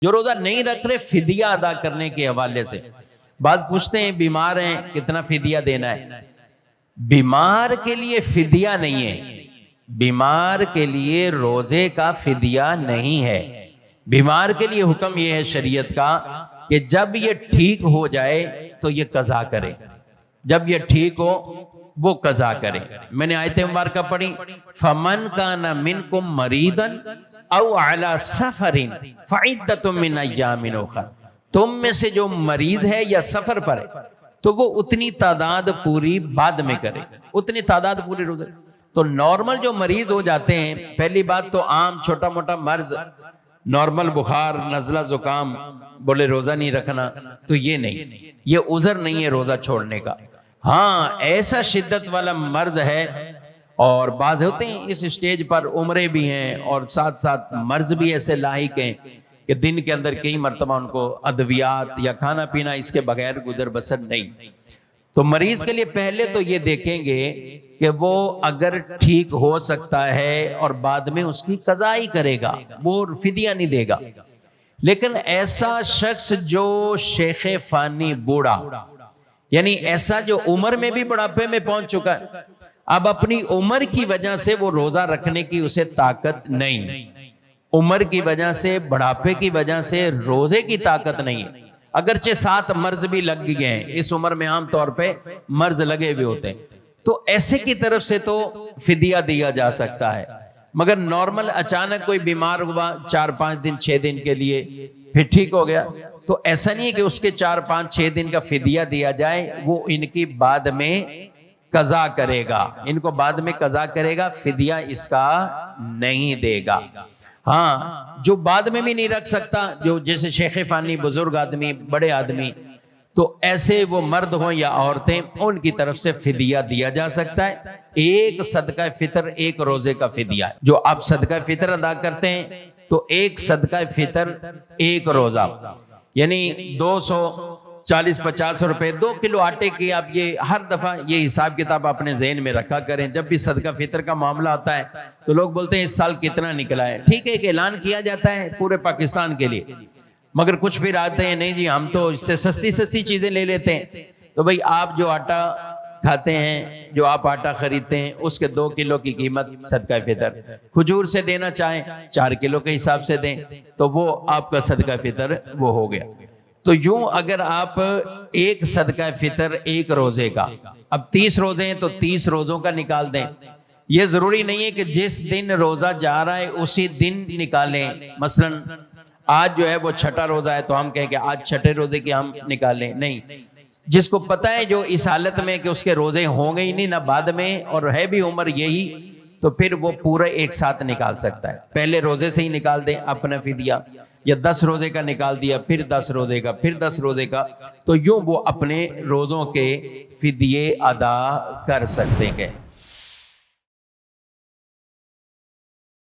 جو روزہ نہیں رکھ رہے فدیہ ادا کرنے کے حوالے سے بعض پوچھتے ہیں بیمار ہیں کتنا فدیہ دینا ہے؟ بیمار کے لیے فدیہ نہیں ہے، بیمار کے لیے روزے کا فدیہ نہیں ہے۔ بیمار کے لیے حکم یہ ہے شریعت کا کہ جب یہ ٹھیک ہو جائے تو یہ قضا کرے، جب یہ ٹھیک ہو وہ قضا کرے۔ میں نے آیت مبارکہ پڑھی فَمَنْ كَانَ مِنْكُمْ مَرِيضًا أَوْ عَلَى سَفَرٍ فَعِدَّةٌ مِّنْ أَيَّامٍ أُخَرَ، تم میں سے جو مریض ہے یا سفر پر ہے تو وہ اتنی تعداد پوری بعد میں کرے، اتنی تعداد پوری روزے۔ تو نارمل جو مریض ہو جاتے ہیں، پہلی بات تو عام چھوٹا موٹا مرض، نارمل بخار نزلہ زکام، بولے روزہ نہیں رکھنا، تو یہ نہیں، یہ عذر نہیں ہے روزہ چھوڑنے کا۔ ہاں ایسا شدت والا مرض ہے، اور بعض ہوتے ہیں اس سٹیج پر عمرے بھی ہیں اور ساتھ ساتھ مرض بھی ایسے لاحق ہیں کہ دن کے اندر کئی مرتبہ ان کو ادویات یا کھانا پینا اس کے بغیر گزر بسر نہیں۔ تو مریض کے لیے پہلے تو یہ دیکھیں گے کہ وہ اگر ٹھیک ہو سکتا ہے اور بعد میں اس کی قضا ہی کرے گا، وہ فدیہ نہیں دے گا۔ لیکن ایسا شخص جو شیخ فانی بوڑھا، یعنی ایسا جو عمر میں بھی بڑھاپے میں پہنچ چکا ہے، اب اپنی عمر کی وجہ سے وہ روزہ رکھنے کی اسے طاقت نہیں، عمر کی وجہ سے بڑھاپے کی وجہ سے روزے کی طاقت نہیں ہے، اگرچہ ساتھ مرض بھی لگ گئے ہیں، اس عمر میں عام طور پہ مرض لگے ہوئے ہوتے ہیں، تو ایسے کی طرف سے تو فدیہ دیا جا سکتا ہے۔ مگر نارمل اچانک کوئی بیمار ہوا 4-5 دن 6 دن کے لیے پھر ٹھیک ہو گیا، تو ایسا نہیں ہے کہ اس کے 4-5-6 دن کا فدیہ دیا جائے، وہ ان کی بعد میں قضا کرے گا، ان کو بعد میں قضا کرے گا، فدیہ اس کا نہیں دے گا۔ ہاں جو بعد میں بھی نہیں رکھ سکتا، جو جیسے شیخ فانی بزرگ آدمی بڑے آدمی، تو ایسے وہ مرد ہوں یا عورتیں، ان کی طرف سے فدیہ دیا جا سکتا ہے۔ ایک صدقہ فطر ایک روزے کا فدیہ ہے، جو آپ صدقہ فطر ادا کرتے ہیں تو ایک صدقہ فطر ایک روزہ، یعنی 240-50 روپے 2 کلو آٹے کی، آپ یہ ہر دفعہ یہ حساب کتاب اپنے ذہن میں رکھا کریں۔ جب بھی صدقہ فطر کا معاملہ آتا ہے تو لوگ بولتے ہیں اس سال کتنا نکلا ہے، ٹھیک ہے، ایک اعلان کیا جاتا ہے پورے پاکستان کے لیے، مگر کچھ پھر آتے ہیں نہیں جی ہم تو اس سے سستی چیزیں لے لیتے ہیں۔ تو بھئی آپ جو آٹا کھاتے ہیں، جو آپ آٹا خریدتے ہیں، اس کے 2 کلو کی قیمت صدقہ فطر، کھجور سے دینا چاہیں 4 کلو کے حساب سے دیں تو وہ آپ کا صدقہ فطر وہ ہو گیا۔ تو یوں اگر آپ ایک صدقہ فطر ایک روزے کا، اب 30 روزے ہیں تو 30 روزوں کا نکال دیں۔ یہ ضروری نہیں ہے کہ جس دن روزہ جا رہا ہے اسی دن نکالیں، مثلا آج جو ہے وہ 6واں روزہ ہے تو ہم کہیں کہ آج 6 روزے کی ہم نکالیں، نہیں، جس کو پتہ ہے جو اس حالت میں کہ اس کے روزے ہوں گے ہی نہیں نہ بعد میں، اور ہے بھی عمر یہی، تو پھر وہ پورا ایک ساتھ نکال سکتا ہے۔ پہلے روزے سے ہی نکال دیں اپنا فدیہ، یا 10 روزے کا نکال دیا، پھر 10 روزے کا، پھر 10 روزے کا، تو یوں وہ اپنے روزوں کے فدیے ادا کر سکتے ہیں۔